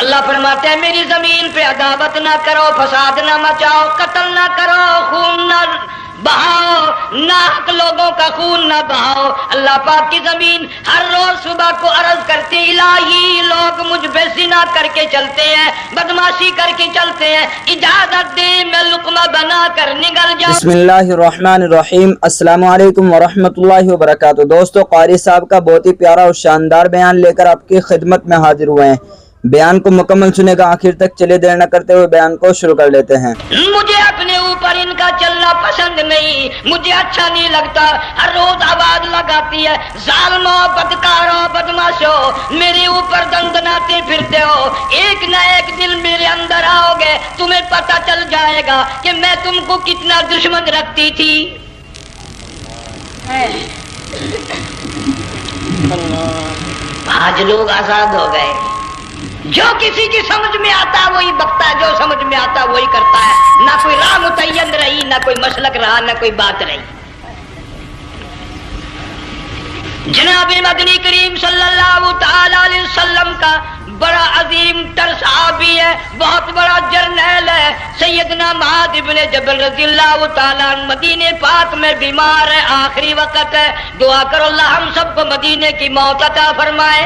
اللہ فرماتے ہیں میری زمین پہ عداوت نہ کرو، فساد نہ مچاؤ، قتل نہ کرو، خون نہ بہاؤ، ناحق لوگوں کا خون نہ بہاؤ۔ اللہ پاک کی زمین ہر روز صبح کو عرض کرتی الہی لوگ مجھ پہ زنا کر کے چلتے ہیں، بدماشی کر کے چلتے ہیں، اجازت دے میں لقمہ بنا کر نگل جاؤں۔ بسم اللہ الرحمن الرحیم۔ السلام علیکم ورحمۃ اللہ وبرکاتہ۔ دوستو، قاری صاحب کا بہت ہی پیارا اور شاندار بیان لے کر آپ کی خدمت میں حاضر ہوئے ہیں۔ بیان کو مکمل سنے گا، آخر تک چلے دیر نہ کرتے ہوئے بیان کو شروع کر لیتے ہیں۔ مجھے اپنے اوپر ان کا چلنا پسند نہیں، مجھے اچھا نہیں لگتا، ہر روز آواز لگاتی ہے ظالموں، بدکاروں، بدماشوں، میرے اوپر دندناتے پھرتے ہو، ایک نہ ایک دن میرے اندر آؤ گے، تمہیں پتہ چل جائے گا کہ میں تم کو کتنا دشمن رکھتی تھی۔ آج لوگ آزاد ہو گئے، جو کسی کی سمجھ میں آتا ہے وہی بکتا ہے، جو سمجھ میں آتا ہے وہی کرتا ہے، نہ کوئی راہ متعین رہی، نہ کوئی مسلک رہا، نہ کوئی بات رہی۔ جناب مدنی کریم صلی اللہ تعالی علیہ وسلم کا بڑا عظیم تر صحابی ہے، بہت بڑا جرنیل ہے، سیدنا معاذ بن جبل رضی اللہ تعالیٰ عنہ مدینے پاک میں بیمار ہے، آخری وقت ہے، دعا کرو اللہ ہم سب کو مدینے کی موت عطا فرمائے۔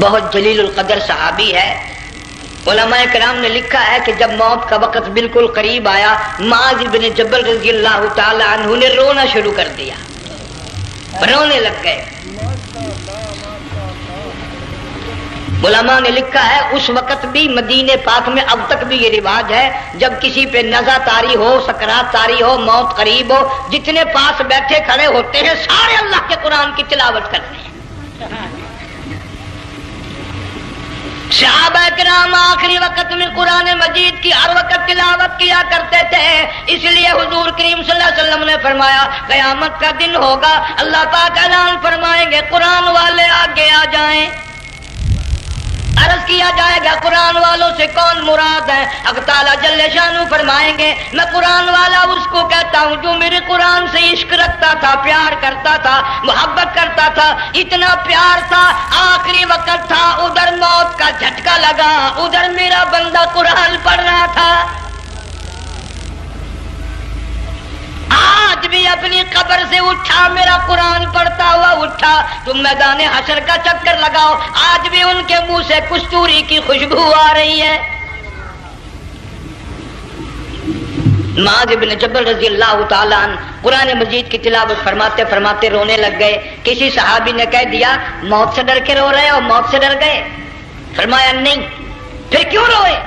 بہت جلیل القدر صحابی ہے۔ علماء کرام نے لکھا ہے کہ جب موت کا وقت بالکل قریب آیا، معاذ بن جبل رضی اللہ تعالی عنہ نے رونا شروع کر دیا، رونے لگ گئے۔ علماء نے لکھا ہے اس وقت بھی مدینے پاک میں اب تک بھی یہ رواج ہے، جب کسی پہ نزع طاری ہو، سکرات طاری ہو، موت قریب ہو، جتنے پاس بیٹھے کھڑے ہوتے ہیں سارے اللہ کے قرآن کی تلاوت کرتے ہیں۔ صحابہ کرام آخری وقت میں قرآن مجید کی ہر وقت تلاوت کیا کرتے تھے، اس لیے حضور کریم صلی اللہ علیہ وسلم نے فرمایا قیامت کا دن ہوگا، اللہ پاک اعلان فرمائیں گے قرآن والے آگے آ جائیں۔ عرض کیا جائے گا قرآن والوں سے کون مراد ہے؟ حق تعالیٰ جل شانہ فرمائیں گے میں قرآن والا اس کو کہتا ہوں جو میرے قرآن سے عشق رکھتا تھا، پیار کرتا تھا، محبت کرتا تھا، اتنا پیار تھا، آخری وقت تھا، ادھر موت کا جھٹکا لگا، ادھر میرا بندہ قرآن پڑھ رہا تھا۔ آج بھی اپنی قبر سے اٹھا، میرا قرآن پڑھتا ہوا اٹھا، تم میدان حشر کا چکر لگاؤ، آج بھی ان کے منہ سے کستوری کی خوشبو آ رہی ہے۔ معاذ بن جبل رضی اللہ تعالیٰ عنہ قرآن مجید کی تلاوت فرماتے فرماتے رونے لگ گئے۔ کسی صحابی نے کہہ دیا موت سے ڈر کے رو رہے ہو، موت سے ڈر گئے؟ فرمایا نہیں۔ پھر کیوں روئے؟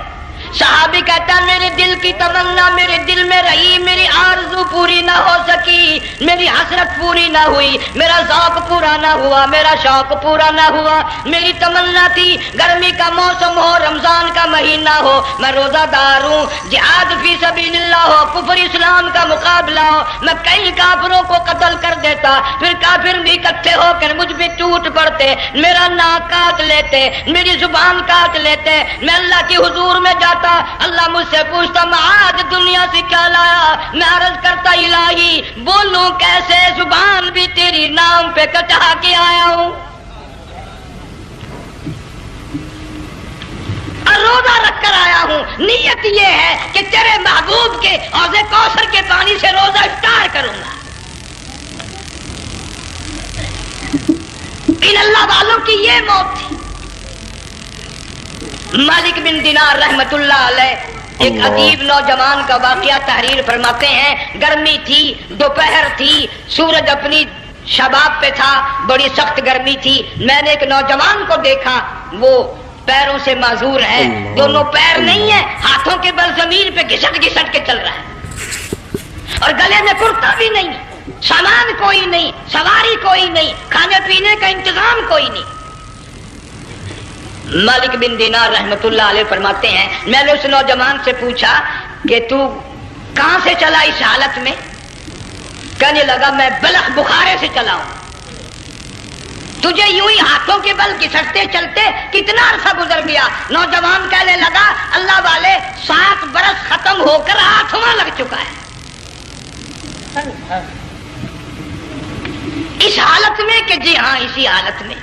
صحابی کہتا میرے دل کی تمنا میرے دل میں رہی، میری آرزو پوری نہ ہو سکی، میری حسرت پوری نہ ہوئی، میرا ذوق پورا نہ ہوا، میرا شوق پورا نہ ہوا۔ میری تمنا تھی گرمی کا موسم ہو، رمضان کا مہینہ ہو، میں روزہ دار ہوں، جہاد فی سبیل اللہ ہو، کفر اسلام کا مقابلہ ہو، میں کئی کافروں کو قتل کر دیتا، پھر کافر بھی اکٹھے ہو کر مجھ پہ ٹوٹ پڑتے، میرا ناک کاٹ لیتے، میری زبان کاٹ لیتے، میں اللہ کی حضور میں جاتا، اللہ مجھ سے پوچھتا معاذ دنیا سے کیا لایا؟ میں عرض کرتا الہی بولوں کیسے، زبان بھی تیری نام پہ کٹا کے آیا ہوں، اور روزہ رکھ کر آیا ہوں، نیت یہ ہے کہ تیرے محبوب کے حوض کوثر کے پانی سے روزہ افطار کروں گا۔ ان اللہ والوں کی یہ موت تھی۔ مالک بن دینار رحمت اللہ علیہ ایک ادیب نوجوان کا واقعہ تحریر فرماتے ہیں، گرمی تھی، دوپہر تھی، سورج اپنی شباب پہ تھا، بڑی سخت گرمی تھی، میں نے ایک نوجوان کو دیکھا، وہ پیروں سے معذور ہے، دونوں پیر نہیں ہیں، ہاتھوں کے بل زمین پہ گھسٹ گھسٹ کے چل رہا ہے، اور گلے میں کرتا بھی نہیں، سامان کوئی نہیں، سواری کوئی نہیں، کھانے پینے کا انتظام کوئی نہیں۔ مالک بن دینار رحمت اللہ علیہ فرماتے ہیں میں نے اس نوجوان سے پوچھا کہ تو کہاں سے چلا اس حالت میں؟ کہنے لگا میں بلخ بخارے سے چلا ہوں۔ تجھے یوں ہی ہاتھوں کے بل گھسٹتے چلتے کتنا عرصہ گزر گیا؟ نوجوان کہنے لگا اللہ والے 7 برس ختم ہو کر 8واں لگ چکا ہے۔ اس حالت میں کہ جی ہاں اسی حالت میں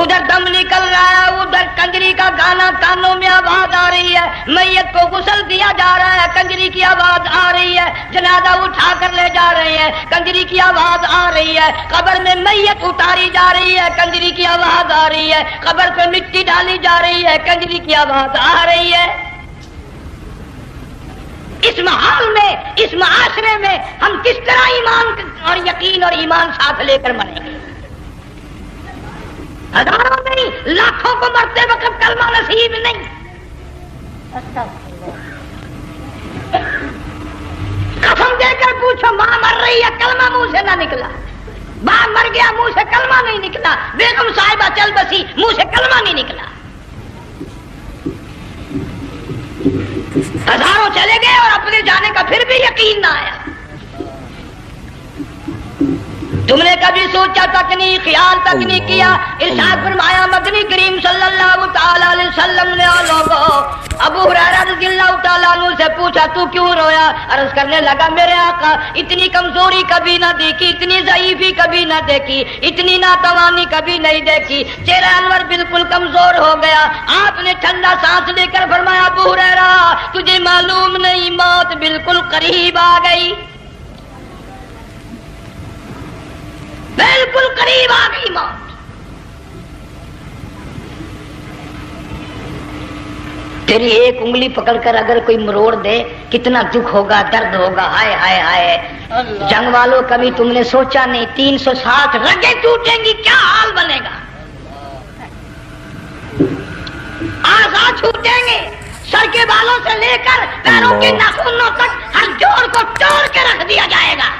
ادھر دم نکل رہا ہے، ادھر کنجری کا گانا کانوں میں آواز آ رہی ہے، میت کو غسل دیا جا رہا ہے، کنجری کی آواز آ رہی ہے، جنازہ اٹھا کر لے جا رہے ہیں، کنجری کی آواز آ رہی ہے، قبر میں میت اتاری جا رہی ہے، کنجری کی آواز آ رہی ہے، قبر پہ مٹی ڈالی جا رہی ہے، کنجری کی آواز آ رہی ہے۔ اس ماحول میں، اس معاشرے میں ہم کس طرح ایمان اور یقین اور ایمان ساتھ لے کر مریں گے؟ ہزاروں نہیں، لاکھوں کو مرتے وقت کلمہ نصیب نہیں۔ قسم دے کر پوچھو، ماں مر رہی ہے، کلمہ منہ سے نہ نکلا، باپ مر گیا، منہ سے کلمہ نہیں نکلا، بیگم صاحبہ چل بسی، منہ سے کلمہ نہیں نکلا۔ ہزاروں چلے گئے اور اپنے جانے کا پھر بھی یقین نہ آیا۔ تم نے کبھی سوچا تک نہیں، خیال تک نہیں کیا؟ ارشاد فرمایا مدنی کریم صلی اللہ تعالی علیہ وسلم نے لوگوں ابو ہریرہ رضی اللہ تعالیٰ عنہ سے پوچھا تو کیوں رویا؟ عرض کرنے لگا میرے آقا اتنی کمزوری کبھی نہ دیکھی، اتنی ضعیفی کبھی نہ دیکھی، اتنی ناتوانی کبھی نہیں دیکھی، چہرہ انور بالکل کمزور ہو گیا۔ آپ نے ٹھنڈا سانس لے کر فرمایا ابو ہریرہ تجھے معلوم نہیں موت بالکل قریب آ گئی، بالکل قریب آ گئی موت۔ تیری ایک انگلی پکڑ کر اگر کوئی مروڑ دے کتنا دکھ ہوگا، درد ہوگا، ہائے ہائے ہائے۔ جنگ والوں کبھی تم نے سوچا نہیں 360 رگیں ٹوٹیں گی کیا حال بنے گا، آزاد چھوٹیں گے، سر کے بالوں سے لے کر پیروں کے ناخنوں تک ہر جوڑ کو توڑ کے رکھ دیا جائے گا،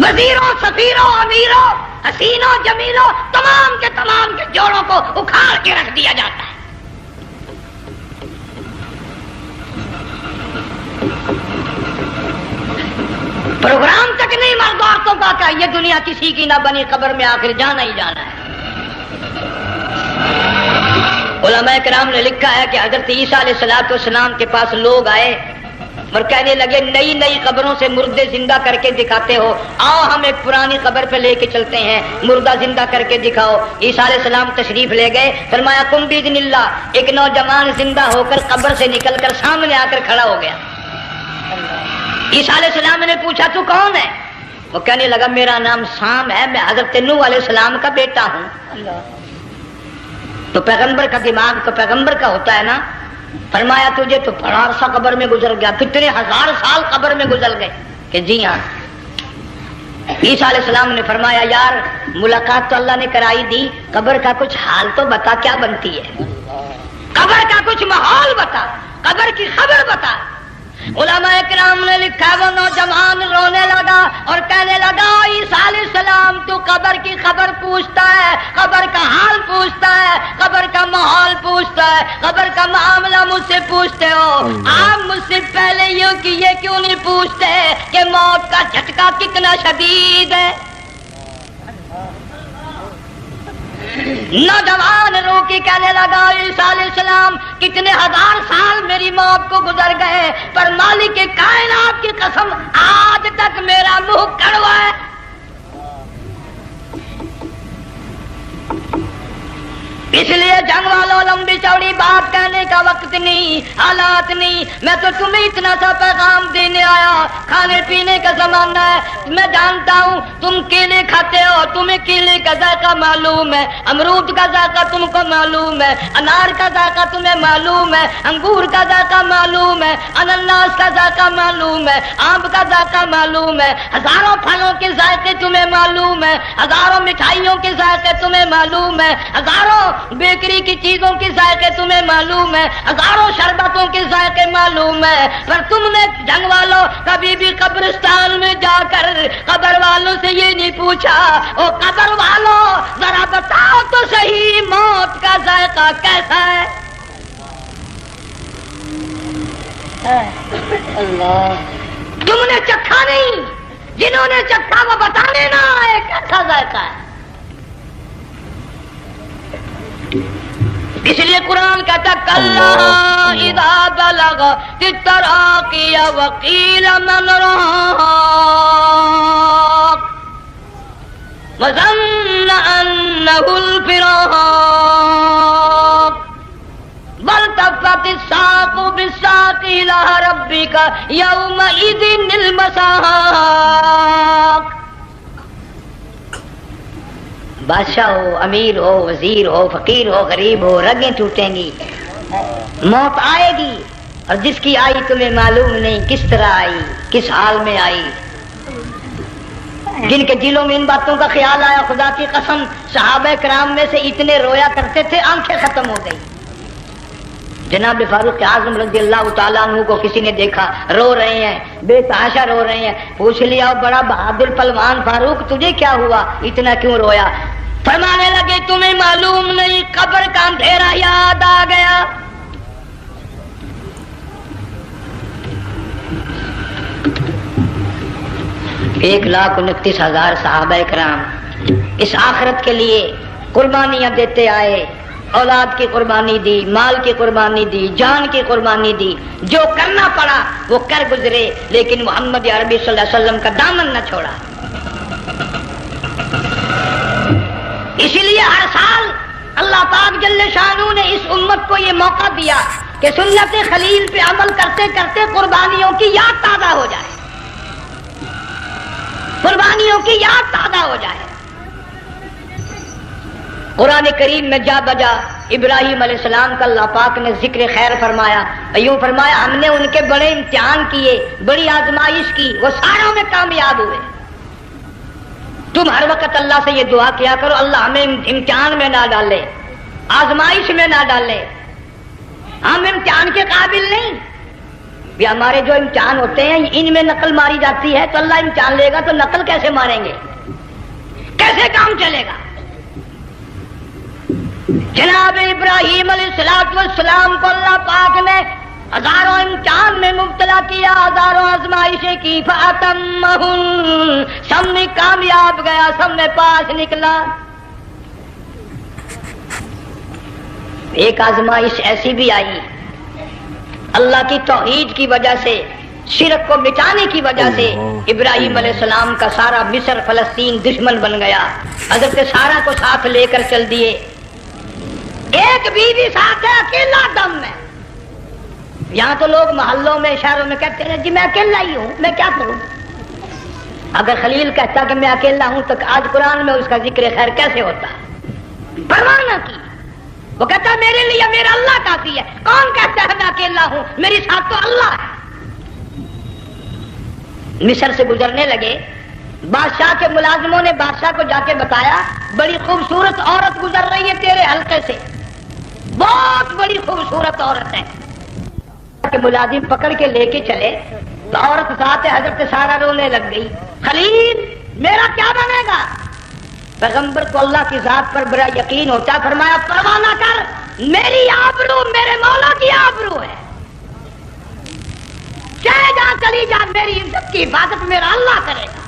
وزیروں، سفیروں، امیروں، حسینوں، جمیلوں، تمام کے جوڑوں کو اکھاڑ کے رکھ دیا جاتا ہے۔ پروگرام تک نہیں مرد عورتوں کا کہ یہ دنیا کسی کی نہ بنی، قبر میں آخر جانا ہی جانا ہے۔ علماء کرام نے لکھا ہے کہ حضرت عیسیٰ علیہ السلام کے پاس لوگ آئے اور کہنے لگے نئی نئی قبروں سے مردے زندہ کر کے دکھاتے ہو، آؤ ہم ایک پرانی قبر پہ لے کے چلتے ہیں، مردہ زندہ کر کے دکھاؤ۔ عیسیٰ علیہ السلام تشریف لے گئے، فرمایا قم باذن اللہ، ایک نوجوان زندہ ہو کر قبر سے نکل کر سامنے آ کر کھڑا ہو گیا۔ عیسیٰ علیہ السلام نے پوچھا تو کون ہے؟ وہ کہنے لگا میرا نام سام ہے، میں حضرت نوح علیہ السلام کا بیٹا ہوں۔ تو پیغمبر کا دماغ تو پیغمبر کا ہوتا ہے نا۔ فرمایا تجھے تو بڑا عرصہ قبر میں گزر گیا، کتنے ہزار سال قبر میں گزر گئے؟ کہ جی ہاں۔ عیسیٰ علیہ السلام نے فرمایا یار ملاقات تو اللہ نے کرائی دی، قبر کا کچھ حال تو بتا کیا بنتی ہے، قبر کا کچھ ماحول بتا، قبر کی خبر بتا۔ علماء کرام نے لکھا وہ نوجوان رونے لگا اور کہنے لگا عیسیٰ علیہ السلام تو قبر کی خبر پوچھتا ہے، قبر کا حال پوچھتا ہے، قبر کا ماحول پوچھتا ہے، قبر کا معاملہ مجھ سے پوچھتے ہو، آپ مجھ سے پہلے یہ کیوں نہیں پوچھتے کہ موت کا جھٹکا کتنا شدید ہے؟ نوجوان رو کے کہنے لگا عیسیٰ علیہ السلام کتنے ہزار سال میری موت کو گزر گئے، پر مالک کائنات کی قسم آج تک میرا منہ کڑوا ہے۔ اس لیے جنگ والوں لمبی چوڑی بات کہنے کا وقت نہیں، حالات نہیں، میں تو تمہیں اتنا سا پیغام دینے آیا۔ کھانے پینے کا زمانہ ہے، میں جانتا ہوں تم کیلے کھاتے ہو، تمہیں کیلے کا ذائقہ معلوم ہے، امرود کا ذائقہ تم کو معلوم ہے، انار کا ذائقہ تمہیں معلوم ہے، انگور کا ذائقہ معلوم ہے، انناس کا ذائقہ معلوم ہے، آم کا ذائقہ معلوم ہے، ہزاروں پھلوں کے ذائقے تمہیں معلوم ہے، ہزاروں مٹھائیوں کے ذائقے تمہیں معلوم ہے، ہزاروں بیکری کی چیزوں کے ذائقے تمہیں معلوم ہے، ہزاروں شربتوں کے ذائقے معلوم ہے، پر تم نے جنگ والوں کبھی بھی قبرستان میں جا کر قبر والوں سے یہ نہیں پوچھا او قبر والوں ذرا بتاؤ تو صحیح موت کا ذائقہ کیسا ہے؟ اللہ تم نے چکھا نہیں، جنہوں نے چکھا وہ بتانے نہ آئے کیسا ذائقہ ہے۔ اس لیے قرآن کہتا کلا اذا بلغت التراقی وقیل من راق، وظن أنه الفراق والتفت الساق بالساق إلى ربك يومئذ المساق. بادشاہ ہو، امیر ہو، وزیر ہو، فقیر ہو، غریب ہو، رگیں ٹوٹیں گی، موت آئے گی، اور جس کی آئی تمہیں معلوم نہیں کس طرح آئی، کس حال میں آئی. جن کے دلوں میں ان باتوں کا خیال آیا، خدا کی قسم صحابہ کرام میں سے اتنے رویا کرتے تھے آنکھیں ختم ہو گئی. جناب فاروق اعظم رضی اللہ تعالیٰ عنہ کو کسی نے دیکھا رو رہے ہیں، بے تحاشا رو رہے ہیں. پوچھ لیا بڑا بہادر پہلوان فاروق تجھے کیا ہوا، اتنا کیوں رویا؟ فرمانے لگے تمہیں معلوم نہیں قبر کا اندھیرا یاد آ گیا. ایک 1,29,000 صحابہ کرام اس آخرت کے لیے قربانیاں دیتے آئے، اولاد کی قربانی دی، مال کی قربانی دی، جان کی قربانی دی، جو کرنا پڑا وہ کر گزرے، لیکن محمد عربی صلی اللہ علیہ وسلم کا دامن نہ چھوڑا. اسی لیے ہر سال اللہ پاک جل شانہ نے اس امت کو یہ موقع دیا کہ سنت خلیل پہ عمل کرتے کرتے قربانیوں کی یاد تازہ ہو جائے، قربانیوں کی یاد تازہ ہو جائے. قرآن کریم میں جا بجا ابراہیم علیہ السلام کا اللہ پاک نے ذکر خیر فرمایا، یوں فرمایا ہم نے ان کے بڑے امتحان کیے، بڑی آزمائش کی، وہ ساروں میں کامیاب ہوئے. تم ہر وقت اللہ سے یہ دعا کیا کرو اللہ ہمیں امتحان میں نہ ڈالے، آزمائش میں نہ ڈالے، ہم امتحان کے قابل نہیں. یہ ہمارے جو امتحان ہوتے ہیں ان میں نقل ماری جاتی ہے، تو اللہ امتحان لے گا تو نقل کیسے ماریں گے، کیسے کام چلے گا؟ جناب ابراہیم علیہ السلام کو اللہ پاک نے ہزاروں امتحان میں مبتلا کیا، ہزاروں آزمائشیں کی، فَأَتَمَّهُنْ سب میں کامیاب گیا، سب میں پاس نکلا. ایک آزمائش ایسی بھی آئی اللہ کی توحید کی وجہ سے، شرک کو مٹانے کی وجہ سے ابراہیم علیہ السلام کا سارا مصر فلسطین دشمن بن گیا. حضرت سارہ کو ساتھ لے کر چل دیے، ایک بیوی ساتھ ہے، اکیلا دم میں. یہاں تو لوگ محلوں میں شہروں میں کہتے ہیں جی میں اکیلا ہی ہوں، میں کیا کروں. اگر خلیل کہتا کہ میں اکیلا ہوں تو آج قرآن میں اس کا ذکر خیر کیسے ہوتا؟ پرواہ نہ کی، وہ کہتا میرے لیے میرا اللہ کافی ہے. کون کہتا ہے میں اکیلا ہوں، میری ساتھ تو اللہ ہے. مصر سے گزرنے لگے، بادشاہ کے ملازموں نے بادشاہ کو جا کے بتایا بڑی خوبصورت عورت گزر رہی ہے تیرے حلقے سے، بہت بڑی خوبصورت عورت ہے. کہ ملازم پکڑ کے لے کے چلے تو عورت ساتھ حضرت سارہ رونے لگ گئی. خلیل میرا کیا بنے گا؟ پیغمبر کو اللہ کی ذات پر بڑا یقین ہوتا، فرمایا پرواہ نہ کر، میری آبرو میرے مولا کی آبرو ہے، چاہے جہاں چلی جا میری عزت کی حفاظت میرا اللہ کرے گا.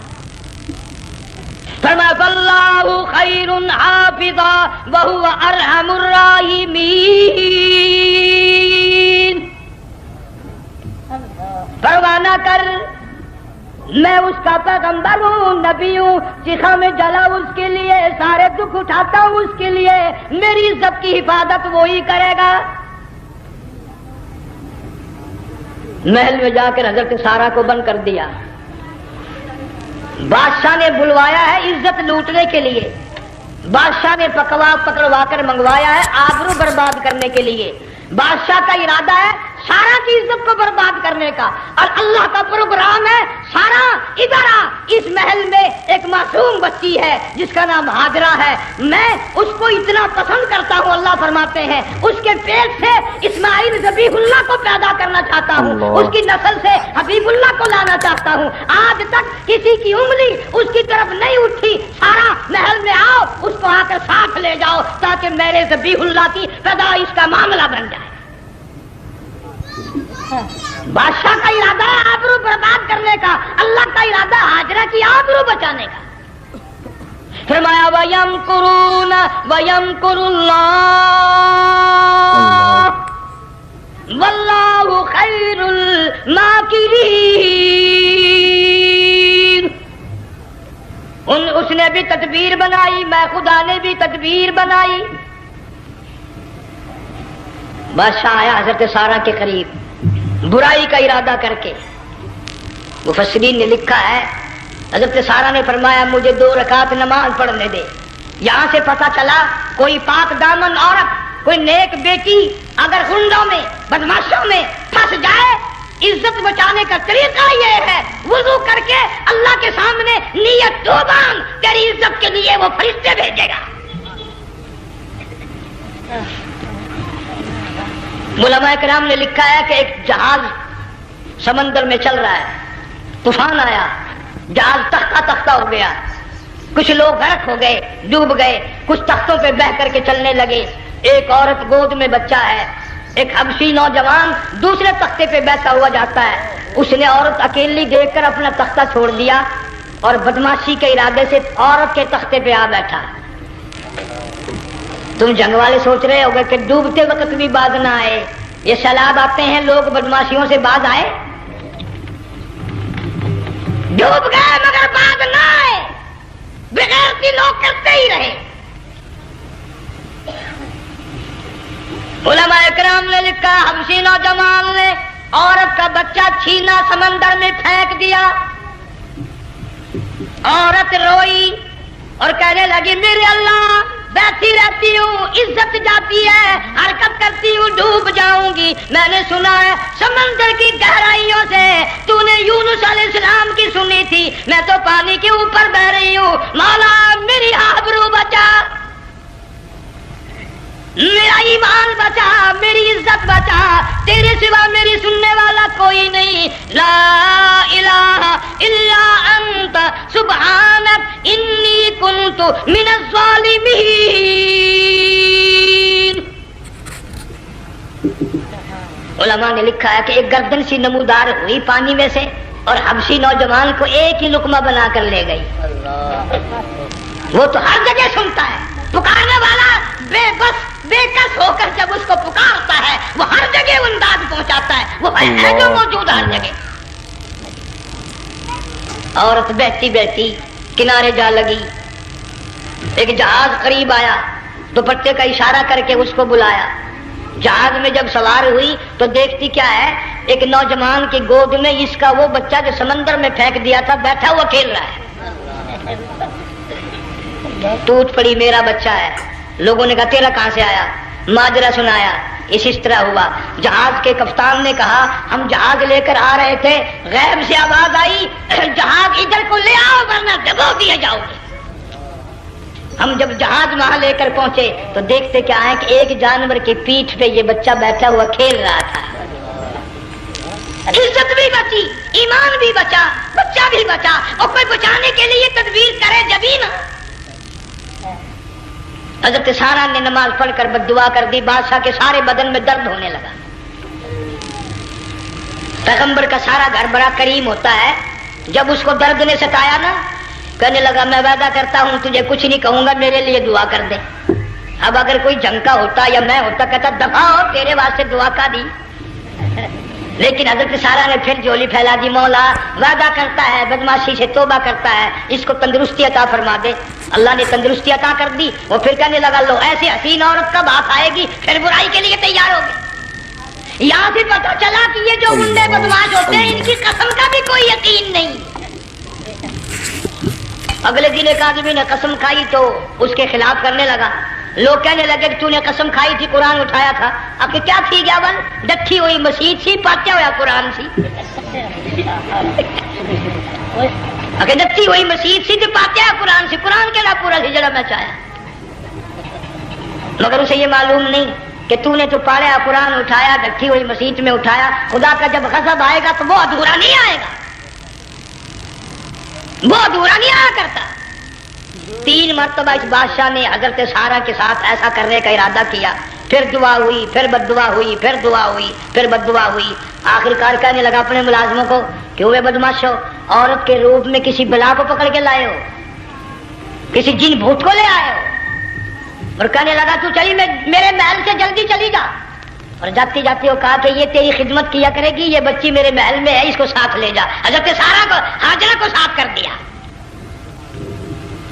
فرمایا فاللہ خیر حافظا وہو ارحم الراحمین. پرواہ نہ کر، میں اس کا پیغمبر ہوں، نبی ہوں، چیخا میں جلاؤ اس کے لیے، سارے دکھ اٹھاتا ہوں اس کے لیے، میری عزت کی حفاظت وہی کرے گا. محل میں جا کر حضرت سارہ کو بند کر دیا. بادشاہ نے بلوایا ہے عزت لوٹنے کے لیے، بادشاہ نے پکڑوا کر منگوایا ہے آبرو برباد کرنے کے لیے. بادشاہ کا ارادہ ہے سارا کی عزت کو برباد کرنے کا، اور اللہ کا پروگرام ہے سارا ادھر آ، اس محل میں ایک معصوم بچی ہے جس کا نام ہاجرہ ہے، میں اس کو اتنا پسند کرتا ہوں، اللہ فرماتے ہیں اس کے پیٹ سے اسماعیل ذبیح اللہ کو پیدا کرنا چاہتا ہوں، اس کی نسل سے حبیب اللہ کو لانا چاہتا ہوں. آج تک کسی کی انگلی اس کی طرف نہیں اٹھی. سارا محل میں آؤ، اس کو آ کر ساتھ لے جاؤ تاکہ میرے ذبیح اللہ کی پیدائش کا معاملہ بن جائے. بادشاہ کا ارادہ ہے آبرو برباد کرنے کا، اللہ کا ارادہ ہاجرہ کی آبرو بچانے کا. فرمایا وَيَمْكُرُونَ وَيَمْكُرُ اللَّهُ وَاللَّهُ خَيْرُ الْمَاكِرِينَ. اس نے بھی تدبیر بنائی، میں خدا نے بھی تدبیر بنائی۔ بادشاہ آیا حضرت سارہ کے قریب برائی کا ارادہ کر کے۔ مفسرین نے لکھا ہے حضرت سارہ نے فرمایا مجھے 2 رکعت نماز پڑھنے دے۔ یہاں سے پتہ چلا کوئی پاک دامن عورت، کوئی نیک بیٹی اگر غنڈوں میں بدماشوں میں پھنس جائے، عزت بچانے کا طریقہ یہ ہے وضو کر کے اللہ کے سامنے نیت تو باندھ، تیری عزت کے لیے وہ فرشتے بھیجے گا۔ علماء کرام نے لکھا ہے کہ ایک جہاز سمندر میں چل رہا ہے، طوفان آیا، جہاز تختہ تختہ ہو گیا، کچھ لوگ غرق ہو گئے، ڈوب گئے، کچھ تختوں پہ بہ کر کے چلنے لگے۔ ایک عورت گود میں بچہ ہے، ایک حبشی نوجوان دوسرے تختے پہ بیٹھا ہوا جاتا ہے۔ اس نے عورت اکیلی دیکھ کر اپنا تختہ چھوڑ دیا اور بدماشی کے ارادے سے عورت کے تختے پہ آ بیٹھا۔ تم جنگ والے سوچ رہے ہوگے کہ ڈوبتے وقت بھی باز نہ آئے، یہ سیلاب آتے ہیں لوگ بدماشیوں سے باز آئے؟ ڈوب گئے مگر باز نہ آئے، بغیرتی لوگ کرتے ہی رہے۔ علماء کرام نے لکھا حبشی نوجوان نے عورت کا بچہ چھینا، سمندر میں پھینک دیا۔ عورت روئی اور کہنے لگی میرے اللہ، بیٹھی رہتی ہوں، عزت جاتی ہے، حرکت کرتی ہوں، ڈوب جاؤں گی۔ میں نے سنا ہے سمندر کی گہرائیوں سے تو نے یونس علیہ السلام کی سنی تھی، میں تو پانی کے اوپر بہ رہی ہوں، مولا میری آبرو بچا، میرا ایمان بچا، میری عزت بچا، تیرے سوا میری سننے والا کوئی نہیں، لا الہ الا انت سبحانک انی کنت من الظالمین۔ علماء نے لکھا ہے کہ ایک گردن سی نمودار ہوئی پانی میں سے اور حبشی نوجوان کو ایک ہی لقمہ بنا کر لے گئی۔ وہ تو ہر جگہ سنتا ہے، پکارنے والا بے بس بے کس ہو کر جب اس کو پکارتا ہے وہ ہر جگہ انداز پہنچاتا ہے، وہ ہے جو موجود ہر جگہ۔ عورت بہتی بہتی کنارے جا لگی، ایک جہاز قریب آیا، دوپٹے کا اشارہ کر کے اس کو بلایا۔ جہاز میں جب سوار ہوئی تو دیکھتی کیا ہے، ایک نوجوان کی گود میں اس کا وہ بچہ جو سمندر میں پھینک دیا تھا بیٹھا ہوا کھیل رہا ہے۔ ٹوٹ پڑی میرا بچہ ہے۔ لوگوں نے کہا تیرا کہاں سے آیا؟ ماجرا سنایا، اس طرح ہوا۔ جہاز کے کپتان نے کہا ہم جہاز لے کر آ رہے تھے، غیب سے آواز آئی جہاز ادھر کو لے آؤ ورنہ ڈبو دیے جاؤ گے۔ ہم جب جہاز وہاں لے کر پہنچے تو دیکھتے کیا ہے کہ ایک جانور کی پیٹھ پہ یہ بچہ بیٹھا ہوا کھیل رہا تھا۔ عزت بھی بچی، ایمان بھی بچا، بچہ بھی بچا، اور کوئی بچانے کے لیے تدبیر کرے جبھی نا۔ حضرت سارہ نے نماز پڑھ کر بد دعا کر دی، بادشاہ کے سارے بدن میں درد ہونے لگا۔ پیغمبر کا سارا گھر بڑا کریم ہوتا ہے، جب اس کو درد نے ستایا نا کہنے لگا میں وعدہ کرتا ہوں تجھے کچھ نہیں کہوں گا، میرے لیے دعا کر دے۔ اب اگر کوئی جنگ کا ہوتا یا میں ہوتا کہتا دفع ہو تیرے واسطے دعا کا دی، لیکن حضرت سارہ نے پھر جولی پھیلا دی، مولا وعدہ کرتا ہے بدماشی سے توبہ کرتا ہے، اس کو تندرستی عطا فرما دے۔ اللہ نے تندرستی عطا کر دی۔ وہ پھر کہنے لگا لو ایسی حسین عورت کب ہاتھ آئے گی، پھر برائی کے لیے تیار ہوگی۔ یہاں سے پتہ چلا کہ یہ جو گنڈے بدماش ہوتے ہیں ان کی قسم کا بھی کوئی یقین نہیں۔ اگلے دن ایک آدمی نے قسم کھائی تو اس کے خلاف کرنے لگا۔ لوگ کہنے لگے کہ تو نے قسم کھائی تھی، قرآن اٹھایا تھا، اب کہ کیا تھی گیا بل ڈٹھی ہوئی مسجد سی، پاٹیا ہوا قرآن سی، اگر ڈٹھی ہوئی مسجد سی تو پاٹیا قرآن سی، قرآن کے لا پورا ہجڑا میں چاہیا، مگر اسے یہ معلوم نہیں کہ تو نے تو پاڑیا قرآن اٹھایا، ڈٹھی ہوئی مسجد میں اٹھایا، خدا کا جب غضب آئے گا تو وہ ادھورا نہیں آئے گا، وہ ادھورا نہیں آیا کرتا۔ 3 مرتبہ اس بادشاہ نے حضرت سارہ کے ساتھ ایسا کرنے کا ارادہ کیا، پھر دعا ہوئی، پھر بد دعا ہوئی، پھر دعا ہوئی، پھر بد دعا ہوئی۔ آخر کار کہنے لگا اپنے ملازموں کو کہ ہوئے بدماشو، عورت کے روپ میں کسی بلا کو پکڑ کے لائے ہو، کسی جن بھوت کو لے آئے ہو، اور کہنے لگا تو چلی میرے محل سے جلدی چلی جا، اور جاتی جاتی وہ کہا کہ یہ تیری خدمت کیا کرے گی، یہ بچی میرے محل میں ہے، اس کو ساتھ لے جا۔ حضرت سارہ کو، ہاجرہ کو ساتھ کر دیا۔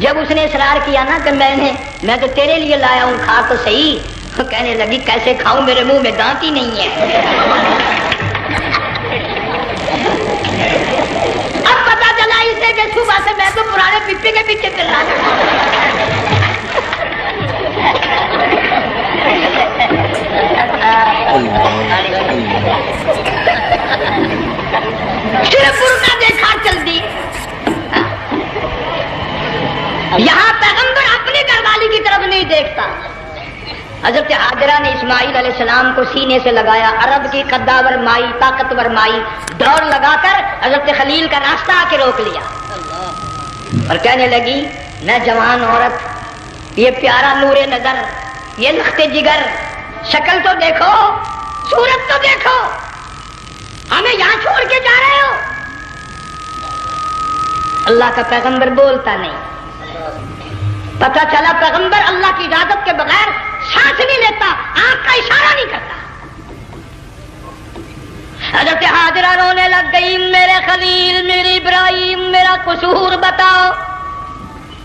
جب اس نے اصرار کیا نا کہ میں تو تیرے لیے لایا ہوں، کھا تو صحیح، کہنے لگی کیسے کھاؤں، میرے منہ میں دانت ہی نہیں ہے۔ اب پتا چلا اسے کہ صبح سے میں تو پرانے پپے کے پیچھے چل رہا صرف پورنا دیکھا چل دی۔ یہاں پیغمبر اپنی گھر والی کی طرف نہیں دیکھتا۔ حضرت حاجرہ نے اسماعیل علیہ السلام کو سینے سے لگایا، عرب کی قداور مائی، طاقتور مائی، دوڑ لگا کر حضرت خلیل کا راستہ آ کے روک لیا اور کہنے لگی میں جوان عورت، یہ پیارا نور نظر، یہ لخت جگر، شکل تو دیکھو، صورت تو دیکھو، ہمیں یہاں چھوڑ کے جا رہے ہو؟ اللہ کا پیغمبر بولتا نہیں۔ پتہ چلا پیغمبر اللہ کی اجازت کے بغیر سانس نہیں لیتا، آنکھ کا اشارہ نہیں کرتا۔ حضرت حاجرہ رونے لگ گئی، میرے خلیل، میری ابراہیم، میرا قصور بتاؤ،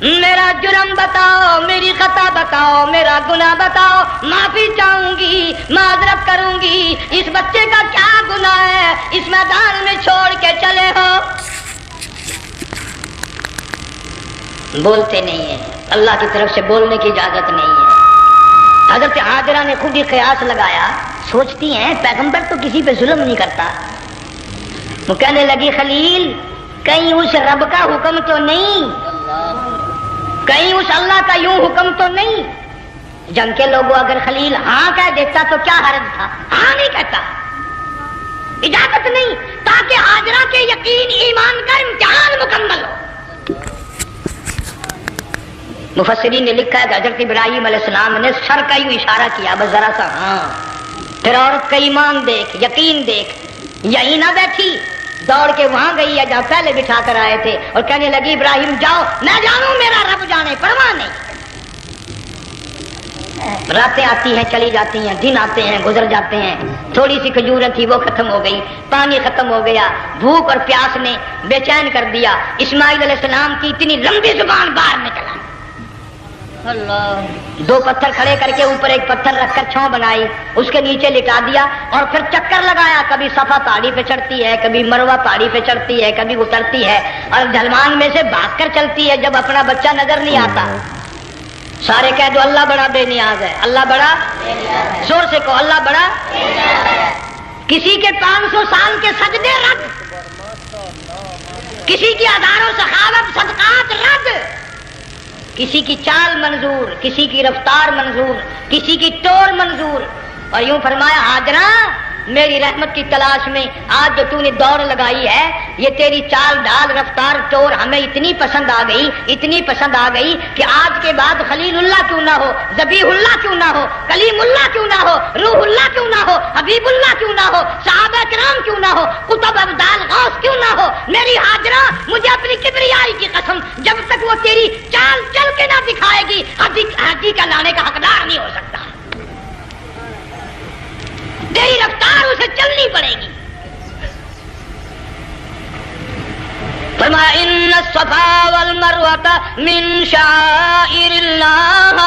میرا جرم بتاؤ، میری خطا بتاؤ، میرا گناہ بتاؤ، معافی چاہوں گی، معذرت کروں گی، اس بچے کا کیا گناہ ہے اس میدان میں چھوڑ کے چلے ہو؟ بولتے نہیں ہیں، اللہ کی طرف سے بولنے کی اجازت نہیں ہے۔ حضرت حاجرہ نے خود ہی قیاس لگایا، سوچتی ہیں پیغمبر تو کسی پہ ظلم نہیں کرتا۔ وہ کہنے لگی خلیل، کہیں اس رب کا حکم تو نہیں، کہیں اس اللہ کا یوں حکم تو نہیں؟ جنگ کے لوگوں اگر خلیل ہاں کہہ دیتا تو کیا حرج تھا؟ ہاں نہیں کہتا، اجازت نہیں، تاکہ حاجرہ کے یقین ایمان کا امتحان مکمل ہو۔ مفسرین نے لکھا ہے کہ حضرت ابراہیم علیہ السلام نے سر کا یوں اشارہ کیا، بس ذرا سا ہاں، پھر عورت کا ایمان دیکھ، یقین دیکھ، یہی نہ بیٹھی، دوڑ کے وہاں گئی ہے جہاں پہلے بٹھا کر آئے تھے اور کہنے لگی ابراہیم جاؤ، میں جانوں میرا رب جانے، پرواہ نہیں۔ راتیں آتی ہیں چلی جاتی ہیں، دن آتے ہیں گزر جاتے ہیں، تھوڑی سی کھجوریں تھی وہ ختم ہو گئی، پانی ختم ہو گیا، بھوک اور پیاس نے بے چین کر دیا۔ اسماعیل علیہ السلام کی اتنی لمبی زبان باہر نکلا، دو پتھر کھڑے کر کے اوپر ایک پتھر رکھ کر چھاؤں بنائی، اس کے نیچے لٹا دیا اور پھر چکر لگایا، کبھی صفا پہاڑی پہ چڑھتی ہے، کبھی مروہ پہاڑی پہ چڑھتی ہے، کبھی اترتی ہے اور ڈھلوان میں سے بھاگ کر چلتی ہے جب اپنا بچہ نظر نہیں آتا۔ سارے کہہ دو اللہ بڑا بے نیاز ہے، اللہ بڑا، زور سے کہو اللہ بڑا۔ کسی کے 500 سال کے سجدے رد، کسی کی ہزاروں سخاوت صدقات رد، کسی کی چال منظور، کسی کی رفتار منظور، کسی کی ٹور منظور۔ اور یوں فرمایا حاجرہ میری رحمت کی تلاش میں آج جو تو نے دوڑ لگائی ہے، یہ تیری چال ڈال رفتار ٹور ہمیں اتنی پسند آ گئی، اتنی پسند آ گئی کہ آج کے بعد خلیل اللہ کیوں نہ ہو، ذبیح اللہ کیوں نہ ہو، کلیم اللہ کیوں نہ ہو، روح اللہ کیوں نہ ہو، حبیب اللہ کیوں نہ ہو، صحابہ کرام کیوں نہ ہو، قطب ابدال غوث کیوں نہ ہو، میری حاجرہ مجھے اپنی کبریائی کی قسم جب تک وہ تیری چال چل کے نہ دکھائے گی حاجی کا لانے کا حقدار نہیں ہو سکتا۔ تیری رفتار اسے چلنی پڑے گی۔ فرمایا ان الصفا والمروہ من شعائر اللہ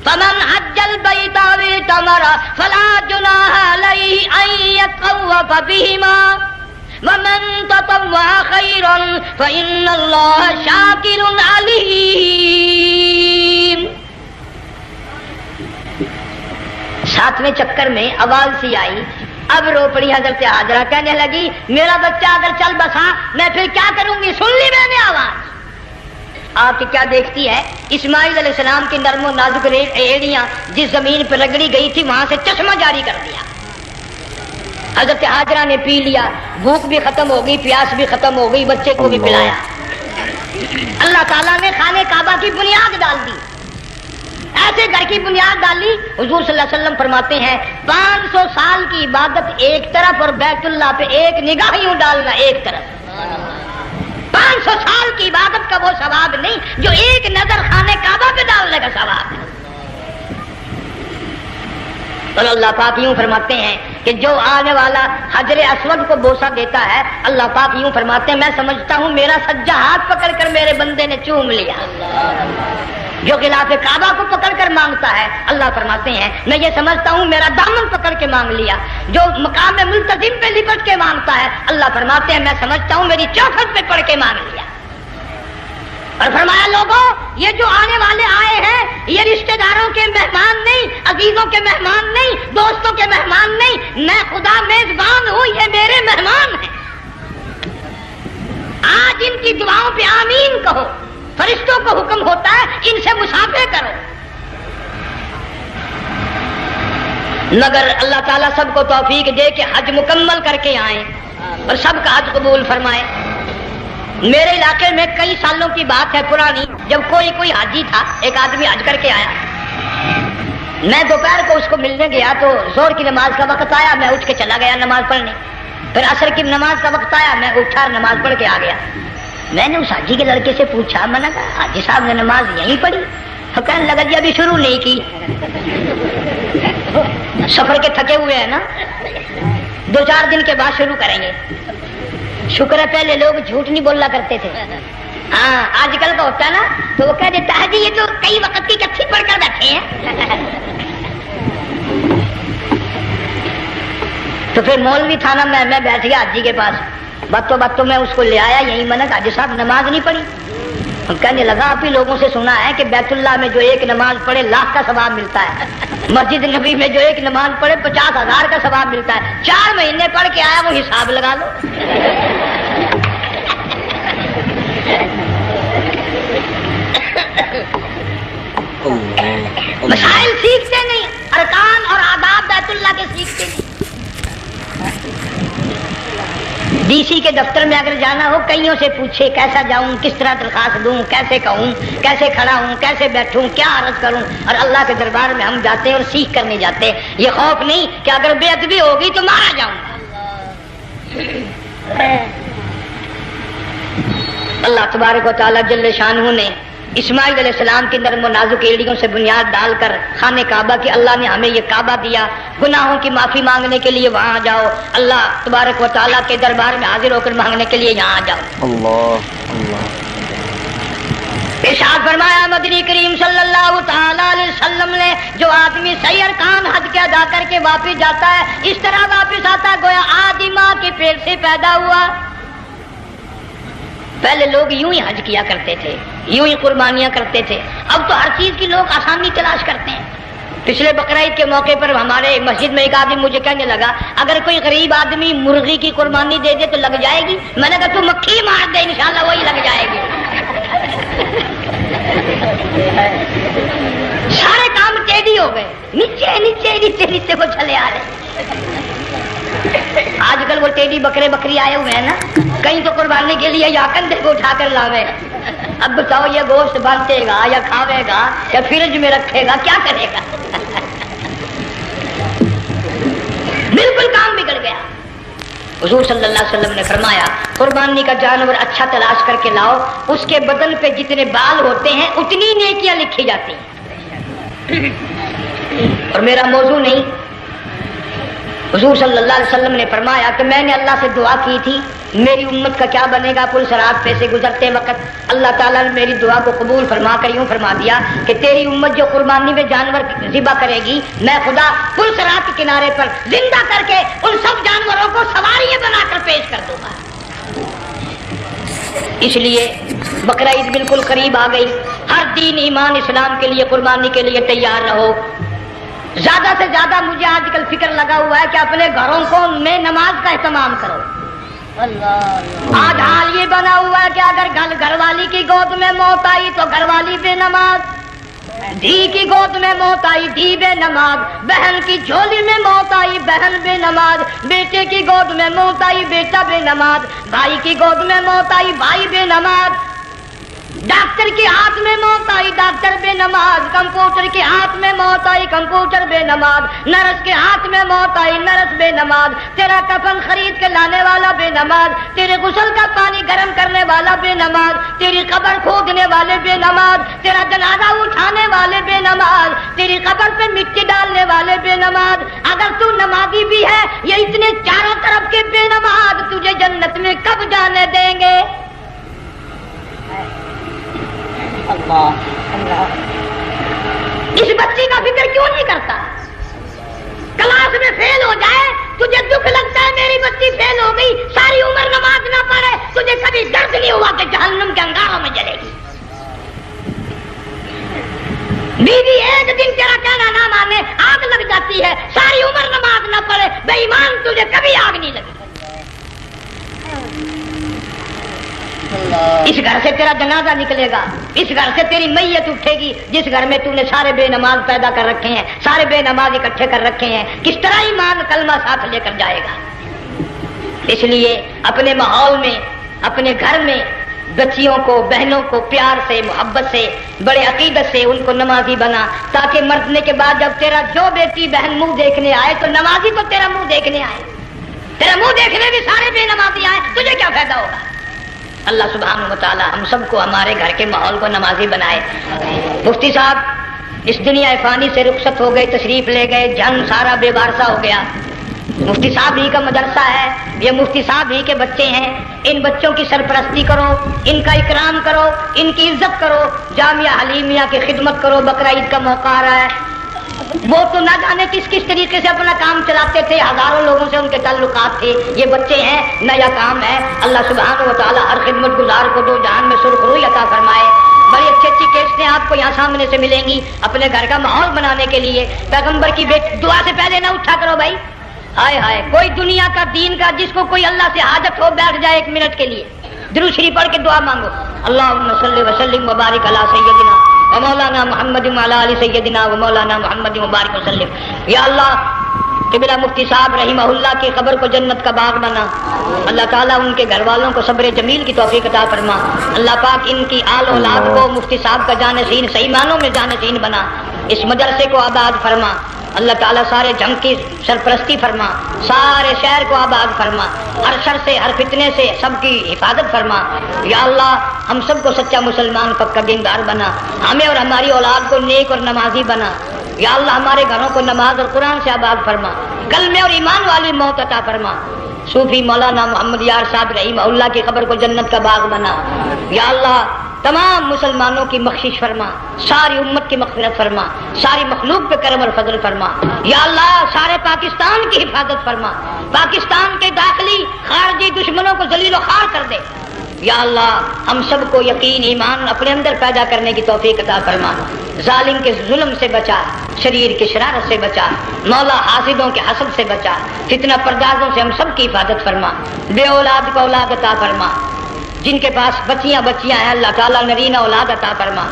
فمن حج البیت او اعتمر فلا جناح علیہ ان یطوف بہما ومن تطوع خیرا فإن اللہ شاکر علیم۔ 7ویں چکر میں آواز سی آئی، اب رو پڑی حضرت حاجرہ، کہنے لگی میرا بچہ اگر چل بسا میں پھر کیا کروں گی؟ سن لی میں نے آواز۔ آپ کی کیا دیکھتی ہے؟ اسماعیل علیہ السلام کی نرم و نازک ایڑیاں جس زمین پر رگڑی گئی تھی وہاں سے چشمہ جاری کر دیا۔ حضرت حاجرہ نے پی لیا، بھوک بھی ختم ہو گئی، پیاس بھی ختم ہو گئی، بچے کو بھی پلایا۔ اللہ تعالیٰ نے خانہ کعبہ کی بنیاد ڈال دی، ایسے گھر کی بنیاد ڈالی۔ حضور صلی اللہ علیہ وسلم فرماتے ہیں 500 سال کی عبادت ایک طرف اور بیت اللہ پہ ایک نگاہ یوں ڈالنا ایک طرف۔ 500 سال کی عبادت کا وہ ثواب نہیں جو ایک نظر خانہ کعبہ پہ ڈالنے کا ثواب ہے۔ اور اللہ پاک یوں فرماتے ہیں کہ جو آنے والا حجر اسود کو بوسہ دیتا ہے، اللہ پاک یوں فرماتے ہیں میں سمجھتا ہوں میرا سجا ہاتھ پکڑ کر میرے بندے نے چوم لیا۔ جو غلاف کعبہ کو پکڑ کر مانگتا ہے، اللہ فرماتے ہیں میں یہ سمجھتا ہوں میرا دامن پکڑ کے مانگ لیا۔ جو مقام ملتزم پہ لپٹ کے مانگتا ہے، اللہ فرماتے ہیں میں سمجھتا ہوں میری چوکھٹ پہ پڑھ کے مانگ لیا۔ اور فرمایا لوگوں یہ جو آنے والے آئے ہیں یہ رشتہ داروں کے مہمان نہیں، عزیزوں کے مہمان نہیں، دوستوں کے مہمان نہیں، میں خدا میزبان ہوں، یہ میرے مہمان ہیں۔ آج ان کی دعاؤں پہ آمین کہو، فرشتوں کو حکم ہوتا ہے ان سے مسافہ کرو۔ مگر اللہ تعالیٰ سب کو توفیق دے کہ حج مکمل کر کے آئیں اور سب کا حج قبول فرمائے۔ میرے علاقے میں کئی سالوں کی بات ہے پرانی، جب کوئی حاجی تھا، ایک آدمی حج کر کے آیا، میں دوپہر کو اس کو ملنے گیا تو زور کی نماز کا وقت آیا، میں اٹھ کے چلا گیا نماز پڑھنے۔ پھر عصر کی نماز کا وقت آیا، میں اٹھا اور نماز پڑھ کے آ گیا۔ میں نے اس حاجی کے لڑکے سے پوچھا، میں نے کہا حاجی صاحب نے نماز یہیں پڑھی؟ تو کہنے لگا جی ابھی شروع نہیں کی، سفر کے تھکے ہوئے ہیں نا، 2-4 دن کے بعد شروع کریں گے۔ شکر ہے پہلے لوگ جھوٹ نہیں بولنا کرتے تھے، ہاں آج کل کا ہوتا ہے نا تو وہ کہہ دیتا ہے جی یہ تو کئی وقت کی کچھی پڑھ کر بیٹھے ہیں۔ تو پھر مولوی تھا نا، میں بیٹھ گیا حاجی کے پاس، باتوں میں اس کو لے آیا، یہی میں نے کہا حاجی صاحب نماز نہیں پڑھی؟ کہنے لگا آپ ہی لوگوں سے سنا ہے کہ بیت اللہ میں جو ایک نماز پڑھے 1,00,000 کا ثواب ملتا ہے، مسجد نبی میں جو ایک نماز پڑھے 50,000 کا ثواب ملتا ہے۔ 4 مہینے پڑھ کے آیا، وہ حساب لگا لو۔ مسائل سیکھتے نہیں، ارکان اور آداب بیت اللہ کے سیکھتے نہیں۔ ڈی سی کے دفتر میں اگر جانا ہو کئیوں سے پوچھے کیسا جاؤں، کس طرح درخواست دوں، کیسے کہوں، کیسے کھڑا ہوں، کیسے بیٹھوں، کیا عرض کروں، اور اللہ کے دربار میں ہم جاتے ہیں اور سیکھ کرنے جاتے ہیں۔ یہ خوف نہیں کہ اگر بے ادبی ہوگی تو مارا جاؤں گا۔ اللہ تبارک و تعالیٰ جل شانہ نے اسماعیل علیہ السلام کی نرم و نازک ایڑیوں سے بنیاد ڈال کر خانہ کعبہ کی، اللہ نے ہمیں یہ کعبہ دیا، گناہوں کی معافی مانگنے کے لیے وہاں جاؤ، اللہ تبارک و تعالیٰ کے دربار میں حاضر ہو کر مانگنے کے لیے یہاں جاؤ۔ اللہ ارشاد فرمایا مدنی کریم صلی اللہ تعالیٰ علیہ وسلم نے، جو آدمی صحیح ارکان حج کے ادا کر کے واپس جاتا ہے اس طرح واپس آتا ہے گویا آدمی ماں کے پیٹ سے پیدا ہوا۔ پہلے لوگ یوں ہی حج کیا کرتے تھے، یوں ہی قربانیاں کرتے تھے، اب تو ہر چیز کی لوگ آسانی تلاش کرتے ہیں۔ پچھلے بقرعید کے موقع پر ہمارے مسجد میں ایک آدمی مجھے کہنے لگا اگر کوئی غریب آدمی مرغی کی قربانی دے دے تو لگ جائے گی؟ میں نے کہا تو مکھی مار دے انشاءاللہ وہی لگ جائے گی۔ سارے کام ٹیڑھی ہو گئے، نیچے نیچے نیچے نیچے کو چلے آ رہے۔ آج کل وہ ٹیڑھی بکرے بکری آئے ہوئے ہیں نا، کہیں تو قربانی کے لیے یا کندھے کو اٹھا کر لاوے۔ اب بتاؤ یہ گوشت بانٹے گا یا کھاوے گا یا فریج میں رکھے گا، کیا کرے گا؟ بالکل کام بگڑ گیا۔ حضور صلی اللہ علیہ وسلم نے فرمایا قربانی کا جانور اچھا تلاش کر کے لاؤ، اس کے بدن پہ جتنے بال ہوتے ہیں اتنی نیکیاں لکھی جاتی ہیں۔ اور میرا موضوع نہیں، حضور صلی اللہ علیہ وسلم نے فرمایا کہ میں نے اللہ سے دعا کی تھی میری امت کا کیا بنے گا، پل صراط پہ سے گزرتے وقت اللہ تعالیٰ نے میری دعا کو قبول فرما کر یوں فرما دیا کہ تیری امت جو قربانی میں جانور ذبح کرے گی میں خدا پل صراط کے کنارے پر زندہ کر کے ان سب جانوروں کو سواریاں بنا کر پیش کر دوں گا۔ اس لیے بقرعید بالکل قریب آ گئی، ہر دین ایمان اسلام کے لیے قربانی کے لیے تیار رہو۔ زیادہ سے زیادہ مجھے آج کل فکر لگا ہوا ہے کہ اپنے گھروں کو میں نماز کا اہتمام کرو۔ آج حال یہ بنا ہوا ہے کہ اگر گھر والی کی گود میں موت آئی تو گھر والی بے نماز، دھی کی گود میں موت آئی دھی بے نماز، بہن کی جھولی میں موت آئی بہن بے نماز، بیٹے کی گود میں موت آئی بیٹا بے نماز، بھائی کی گود میں موت آئی بھائی بے نماز، ڈاکٹر ڈاکٹر کے ہاتھ میں موت آئی ڈاکٹر بے نماز، کمپیوٹر کے ہاتھ میں موت آئی کمپیوٹر بے نماز، نرس کے ہاتھ میں موت آئی نرس بے نماز، تیرا کفن خرید کے لانے والا بے نماز، تیرے غسل کا پانی گرم کرنے والا بے نماز، تیری قبر کھودنے والے بے نماز، تیرا جنازہ اٹھانے والے بے نماز، تیری قبر پہ مٹی ڈالنے والے بے نماز۔ اگر تو نمازی بھی ہے، یہ اتنے چاروں طرف کے بے نماز تجھے جنت میں کب جانے دیں گے؟ اللہ اللہ، اس بچی کا فکر کیوں نہیں کرتا؟ کلاس میں فیل ہو جائے تجھے دکھ لگتا ہے میری بچی فیل ہو گئی، ساری عمر نماز نہ پڑھے تجھے کبھی درد نہیں ہوا کہ جہنم کے انگاروں میں جلے گی؟ بیوی ایک دن تیرا کہنا نہ مانے آگ لگ جاتی ہے، ساری عمر نماز نہ پڑھے بے ایمان تجھے کبھی آگ نہیں لگی۔ اس گھر سے تیرا جنازہ نکلے گا، اس گھر سے تیری میت اٹھے گی جس گھر میں تو نے سارے بے نماز پیدا کر رکھے ہیں، سارے بے نماز اکٹھے کر رکھے ہیں، کس طرح ایمان کلمہ ساتھ لے کر جائے گا؟ اس لیے اپنے ماحول میں، اپنے گھر میں بچیوں کو، بہنوں کو پیار سے، محبت سے، بڑے عقیدت سے ان کو نمازی بنا، تاکہ مرنے کے بعد جب تیرا جو بیٹی بہن منہ دیکھنے آئے تو نمازی تو تیرا منہ دیکھنے آئے، تیرا منہ دیکھنے بھی سارے بے نمازی آئے، تجھے کیا فائدہ ہوگا؟ اللہ سبحانہ و تعالی ہم سب کو ہمارے گھر کے ماحول کو نمازی بنائے۔ مفتی صاحب اس دنیا فانی سے رخصت ہو گئے، تشریف لے گئے، جان سارا بے وارثہ ہو گیا۔ مفتی صاحب ہی کا مدرسہ ہے، یہ مفتی صاحب ہی کے بچے ہیں، ان بچوں کی سرپرستی کرو، ان کا اکرام کرو، ان کی عزت کرو، جامعہ حلیمیہ کی خدمت کرو۔ بقرہ عید کا موقع آ رہا ہے، وہ تو نہ جانے کس کس طریقے سے اپنا کام چلاتے تھے، ہزاروں لوگوں سے ان کے تعلقات تھے، یہ بچے ہیں، نیا کام ہے۔ اللہ سبحانہ و تعالی ہر خدمت گزار کو دو جہان میں سرخ روی عطا فرمائے۔ بڑی اچھی اچھی کیسٹیں آپ کو یہاں سامنے سے ملیں گی اپنے گھر کا ماحول بنانے کے لیے۔ پیغمبر کی دعا سے پہلے نہ اٹھا کرو بھائی، ہائے ہائے، کوئی دنیا کا دین کا جس کو کوئی اللہ سے حاجت ہو بیٹھ جائے ایک منٹ کے لیے، درود شریف پڑھ کے دعا مانگو، اللہم صلی وسلم وبارک علی سیدنا و مولانا محمد وعلی آل سیدنا و مولانا محمد وبارک وسلم۔ یا اللہ قبلہ مفتی صاحب رحمہ اللہ کی قبر کو جنت کا باغ بنا، اللہ تعالیٰ ان کے گھر والوں کو صبر جمیل کی توفیق عطا فرما، اللہ پاک ان کی آل اولاد کو مفتی صاحب کا جانشین صحیح معنوں میں جانشین بنا، اس مدرسے کو آباد فرما، اللہ تعالیٰ سارے جنگ کی سرپرستی فرما، سارے شہر کو آباد فرما، ہر شر سے ہر فتنے سے سب کی حفاظت فرما۔ یا اللہ ہم سب کو سچا مسلمان پکا دیندار بنا، ہمیں اور ہماری اولاد کو نیک اور نمازی بنا۔ یا اللہ ہمارے گھروں کو نماز اور قرآن سے آباد فرما، کلمے اور ایمان والی موت عطا فرما۔ صوفی مولانا محمد یار صاحب رحمہ اللہ کی قبر کو جنت کا باغ بنا۔ یا اللہ تمام مسلمانوں کی بخشش فرما، ساری امت کی مغفرت فرما، ساری مخلوق پہ کرم اور فضل فرما۔ یا اللہ سارے پاکستان کی حفاظت فرما، پاکستان کے داخلی خارجی دشمنوں کو ذلیل و خوار کر دے۔ یا اللہ ہم سب کو یقین ایمان اپنے اندر پیدا کرنے کی توفیق عطا فرما، ظالم کے ظلم سے بچا، شریر کی شرارت سے بچا، مولا حاسدوں کے حسد سے بچا، فتنہ پردازوں سے ہم سب کی حفاظت فرما، بے اولاد کو اولاد عطا فرما، جن کے پاس بچیاں ہیں اللہ تعالیٰ نرینہ اولاد عطا فرما۔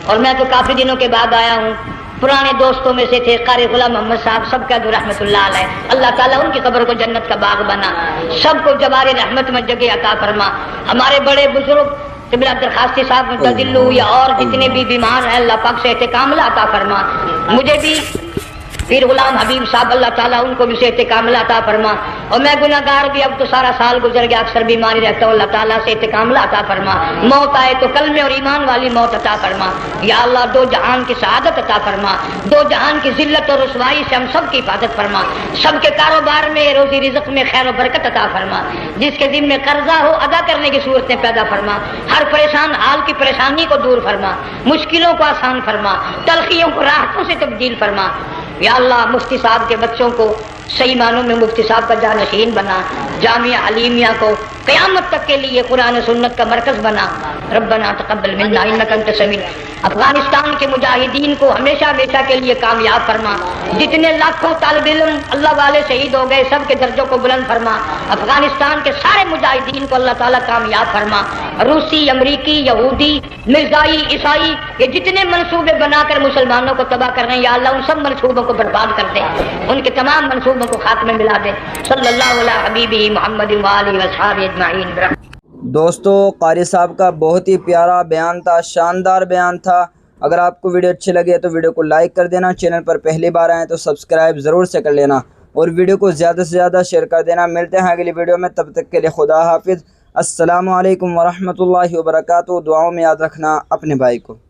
اور میں تو کافی دنوں کے بعد آیا ہوں، پرانے دوستوں میں سے تھے قاری غلام محمد صاحب سب کا جو رحمت اللہ علیہ، اللہ تعالیٰ ان کی قبر کو جنت کا باغ بنا، سب کو جوار رحمت میں جگہ عطا فرما۔ ہمارے بڑے بزرگ قبلہ درخواستی صاحب متدلو یا اور جتنے بھی بیمار ہیں اللہ پاک سے کاملہ عطا فرما۔ مجھے بھی پیر غلام حبیب صاحب اللہ تعالیٰ ان کو بھی صحت کاملہ عطا فرما، اور میں گناہ گار بھی اب تو سارا سال گزر گیا اکثر بیماری رہتا ہوں، اللہ تعالیٰ صحت کاملہ عطا فرما، موت آئے تو کلمے اور ایمان والی موت عطا فرما۔ یا اللہ دو جہان کی سعادت عطا فرما، دو جہان کی ذلت اور رسوائی سے ہم سب کی حفاظت فرما، سب کے کاروبار میں روزی رزق میں خیر و برکت عطا فرما، جس کے ذمہ قرضہ ہو ادا کرنے کی صورتیں پیدا فرما، ہر پریشان حال کی پریشانی کو دور فرما، مشکلوں کو آسان فرما، تلخیوں کو راحتوں سے تبدیل فرما۔ یا اللہ مفتی صاحب کے بچوں کو صحیح معنوں میں مفتی صاحب کا جانشین بنا، جامعہ حلیمیہ کو قیامت تک کے لیے قرآن و سنت کا مرکز بنا۔ ربنا تقبل منا انک انت السمیع۔ افغانستان کے مجاہدین کو ہمیشہ ہمیشہ کے لیے کامیاب فرما، جتنے لاکھوں طالب علم اللہ والے شہید ہو گئے سب کے درجوں کو بلند فرما، افغانستان کے سارے مجاہدین کو اللہ تعالیٰ کامیاب فرما۔ روسی، امریکی، یہودی، مرزائی، عیسائی یہ جتنے منصوبے بنا کر مسلمانوں کو تباہ کر رہے ہیں یا اللہ ان سب منصوبوں کو برباد کر دے، ان کے تمام منصوبوں کو خاتمے ملا دے۔ صلی اللہ علیہ حبیبہ محمد وآلہ وصحبہ اجمعین۔ دوستو قاری صاحب کا بہت ہی پیارا بیان تھا، شاندار بیان تھا۔ اگر آپ کو ویڈیو اچھی لگے تو ویڈیو کو لائک کر دینا، چینل پر پہلی بار آئیں تو سبسکرائب ضرور سے کر لینا اور ویڈیو کو زیادہ سے زیادہ شیئر کر دینا۔ ملتے ہیں اگلی ویڈیو میں، تب تک کے لیے خدا حافظ۔ السلام علیکم ورحمۃ اللہ وبرکاتہ۔ دعاؤں میں یاد رکھنا اپنے بھائی کو۔